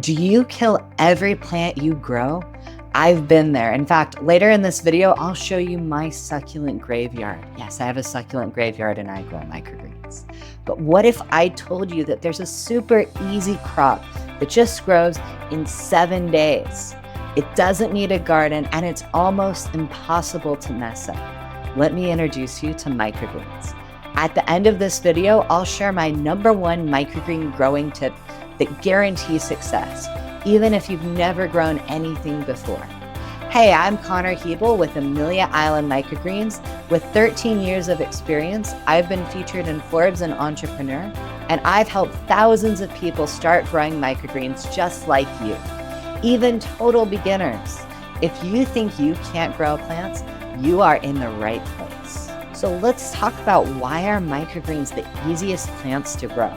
Do you kill every plant you grow? I've been there. In fact, later in this video, I'll show you my succulent graveyard. Yes, I have a succulent graveyard and I grow microgreens. But what if I told you that there's a super easy crop that just grows in 7 days? It doesn't need a garden and it's almost impossible to mess up. Let me introduce you to microgreens. At the end of this video, I'll share my #1 microgreen growing tip that guarantees success, even if you've never grown anything before. Hey, I'm Connor Hebel with Amelia Island Microgreens. With 13 years of experience, I've been featured in Forbes and Entrepreneur, and I've helped thousands of people start growing microgreens just like you, even total beginners. If you think you can't grow plants, you are in the right place. So let's talk about why are microgreens the easiest plants to grow.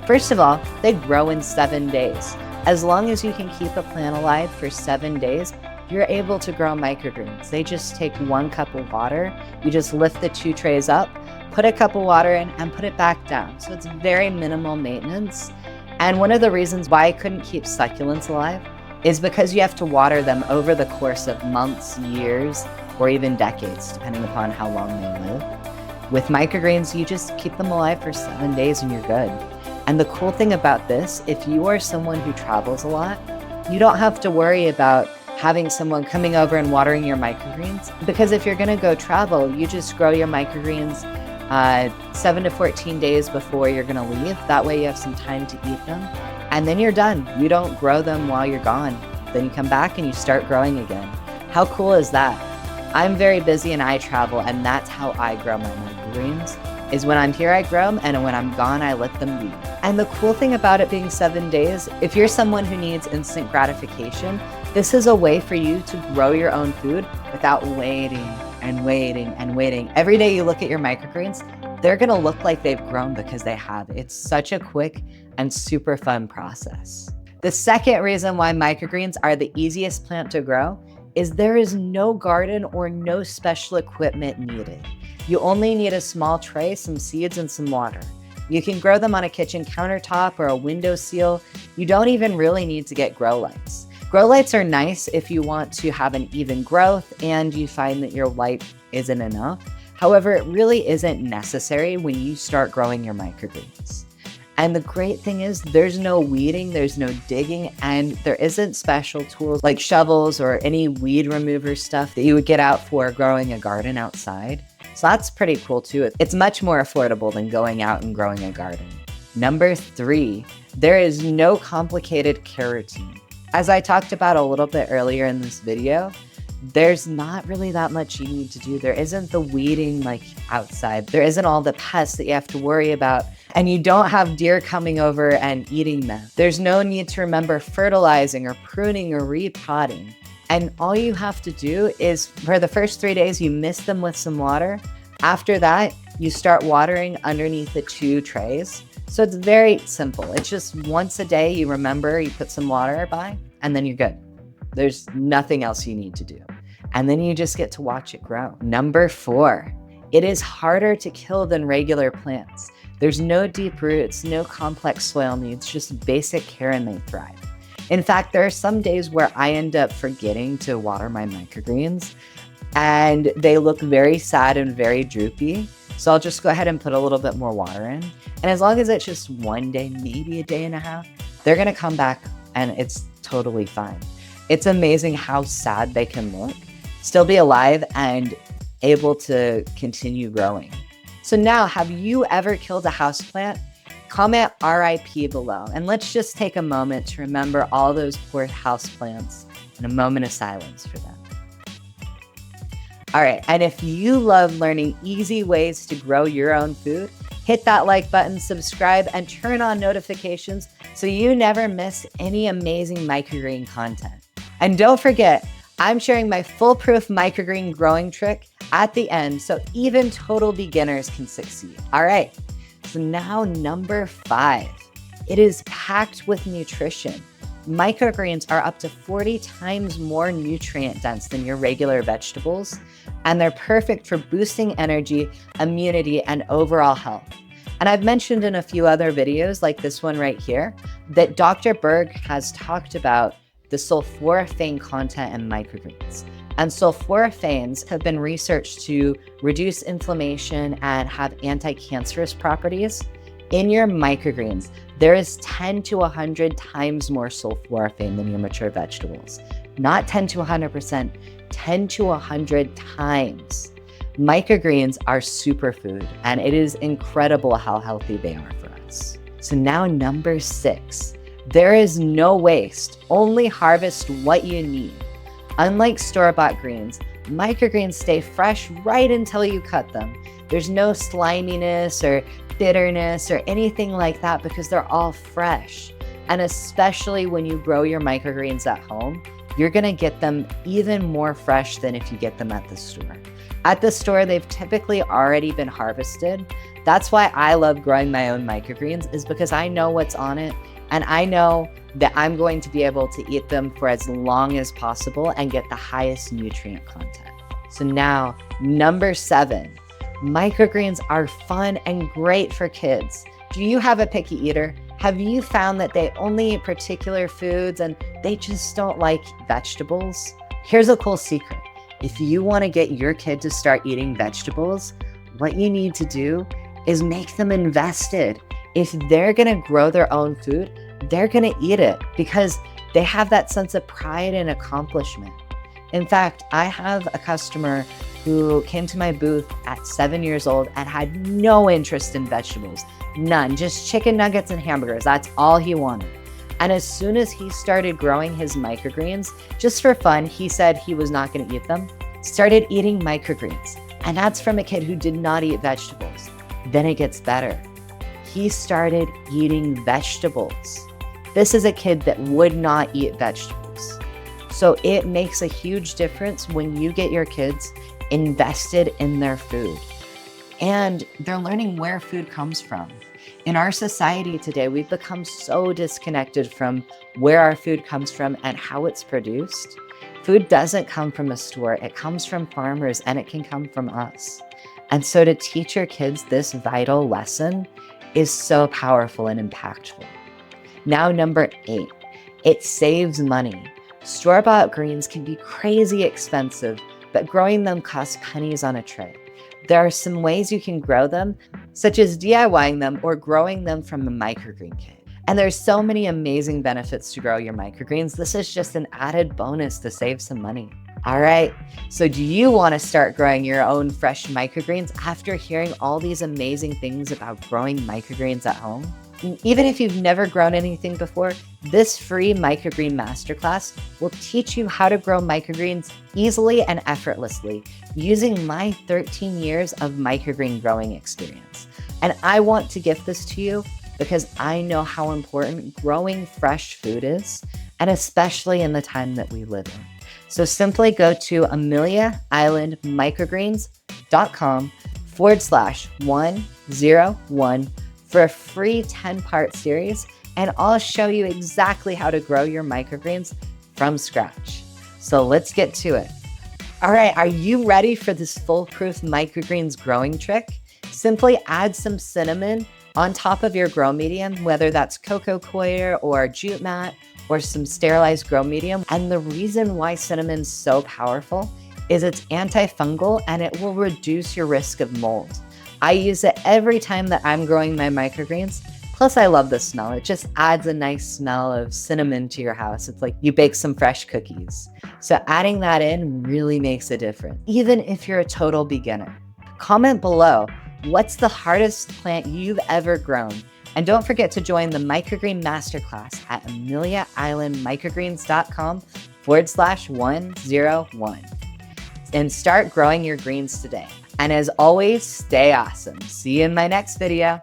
First of all, they grow in 7 days. As long as you can keep a plant alive for 7 days, you're able to grow microgreens. They just take 1 cup of water. You just lift the 2 trays up, put a cup of water in, and put it back down. So it's very minimal maintenance. And one of the reasons why I couldn't keep succulents alive is because you have to water them over the course of months, years, or even decades, depending upon how long they live. With microgreens, you just keep them alive for 7 days and you're good. And the cool thing about this, if you are someone who travels a lot, you don't have to worry about having someone coming over and watering your microgreens, because if you're gonna go travel, you just grow your microgreens 7 to 14 days before you're gonna leave. That way you have some time to eat them, and then you're done. You don't grow them while you're gone. Then you come back and you start growing again. How cool is that? I'm very busy and I travel, and that's how I grow my microgreens. Is when I'm here, I grow them, and when I'm gone, I let them be. And the cool thing about it being 7 days, if you're someone who needs instant gratification, this is a way for you to grow your own food without waiting and waiting and waiting. Every day you look at your microgreens, they're gonna look like they've grown because they have. It's such a quick and super fun process. The second reason why microgreens are the easiest plant to grow is there is no garden or no special equipment needed. You only need a small tray, some seeds, and some water. You can grow them on a kitchen countertop or a windowsill. You don't even really need to get grow lights. Grow lights are nice if you want to have an even growth and you find that your light isn't enough. However, it really isn't necessary when you start growing your microgreens. And the great thing is there's no weeding, there's no digging, and there isn't special tools like shovels or any weed remover stuff that you would get out for growing a garden outside. So that's pretty cool too. It's much more affordable than going out and growing a garden. #3, there is no complicated care routine. As I talked about a little bit earlier in this video, there's not really that much you need to do. There isn't the weeding like outside. There isn't all the pests that you have to worry about, and you don't have deer coming over and eating them. There's no need to remember fertilizing or pruning or repotting. And all you have to do is, for the first 3 days, you mist them with some water. After that, you start watering underneath the 2 trays. So it's very simple. It's just once a day, you remember, you put some water by, and then you're good. There's nothing else you need to do. And then you just get to watch it grow. #4, it is harder to kill than regular plants. There's no deep roots, no complex soil needs, just basic care and they thrive. In fact, there are some days where I end up forgetting to water my microgreens and they look very sad and very droopy. So I'll just go ahead and put a little bit more water in. And as long as it's just 1 day, maybe a day and a half, they're gonna come back and it's totally fine. It's amazing how sad they can look, still be alive and able to continue growing. So now, have you ever killed a houseplant? Comment RIP below, and let's just take a moment to remember all those poor houseplants and a moment of silence for them. All right, and if you love learning easy ways to grow your own food, hit that like button, subscribe, and turn on notifications so you never miss any amazing microgreen content. And don't forget, I'm sharing my foolproof microgreen growing trick at the end so even total beginners can succeed. All right. So now #5, it is packed with nutrition. Microgreens are up to 40 times more nutrient dense than your regular vegetables, and they're perfect for boosting energy, immunity, and overall health. And I've mentioned in a few other videos like this one right here, that Dr. Berg has talked about the sulforaphane content in microgreens. And sulforaphanes have been researched to reduce inflammation and have anti-cancerous properties. In your microgreens, there is 10 to 100 times more sulforaphane than your mature vegetables. Not 10 to 100%, 10 to 100 times. Microgreens are superfood, and it is incredible how healthy they are for us. So now number 6, there is no waste, only harvest what you need. Unlike store-bought greens, microgreens stay fresh right until you cut them. There's no sliminess or bitterness or anything like that because they're all fresh. And especially when you grow your microgreens at home, you're gonna get them even more fresh than if you get them at the store. At the store, they've typically already been harvested. That's why I love growing my own microgreens, is because I know what's on it and I know that I'm going to be able to eat them for as long as possible and get the highest nutrient content. So now, number 7, microgreens are fun and great for kids. Do you have a picky eater? Have you found that they only eat particular foods and they just don't like vegetables? Here's a cool secret. If you want to get your kid to start eating vegetables, what you need to do is make them invested. If they're going to grow their own food, they're going to eat it because they have that sense of pride and accomplishment. In fact, I have a customer who came to my booth at 7 years old and had no interest in vegetables. None, just chicken nuggets and hamburgers. That's all he wanted. And as soon as he started growing his microgreens, just for fun, he said he was not going to eat them, started eating microgreens. And that's from a kid who did not eat vegetables. Then it gets better. He started eating vegetables. This is a kid that would not eat vegetables. So it makes a huge difference when you get your kids invested in their food. And they're learning where food comes from. In our society today, we've become so disconnected from where our food comes from and how it's produced. Food doesn't come from a store, it comes from farmers, and it can come from us. And so to teach your kids this vital lesson is so powerful and impactful. Now, number 8, it saves money. Store-bought greens can be crazy expensive, but growing them costs pennies on a tray. There are some ways you can grow them, such as DIYing them or growing them from a microgreen kit. And there's so many amazing benefits to grow your microgreens. This is just an added bonus to save some money. All right, so do you want to start growing your own fresh microgreens after hearing all these amazing things about growing microgreens at home? Even if you've never grown anything before, this free Microgreen Masterclass will teach you how to grow microgreens easily and effortlessly using my 13 years of microgreen growing experience. And I want to gift this to you because I know how important growing fresh food is, and especially in the time that we live in. So simply go to AmeliaIslandMicrogreens.com/101 for a free 10-part series, and I'll show you exactly how to grow your microgreens from scratch. So let's get to it. All right, are you ready for this foolproof microgreens growing trick? Simply add some cinnamon on top of your grow medium, whether that's cocoa coir or jute mat or some sterilized grow medium. And the reason why cinnamon's so powerful is it's antifungal and it will reduce your risk of mold. I use it every time that I'm growing my microgreens. Plus, I love the smell. It just adds a nice smell of cinnamon to your house. It's like you bake some fresh cookies. So adding that in really makes a difference, even if you're a total beginner. Comment below, what's the hardest plant you've ever grown? And don't forget to join the Microgreen Masterclass at AmeliaIslandMicrogreens.com/101 and start growing your greens today. And as always, stay awesome. See you in my next video.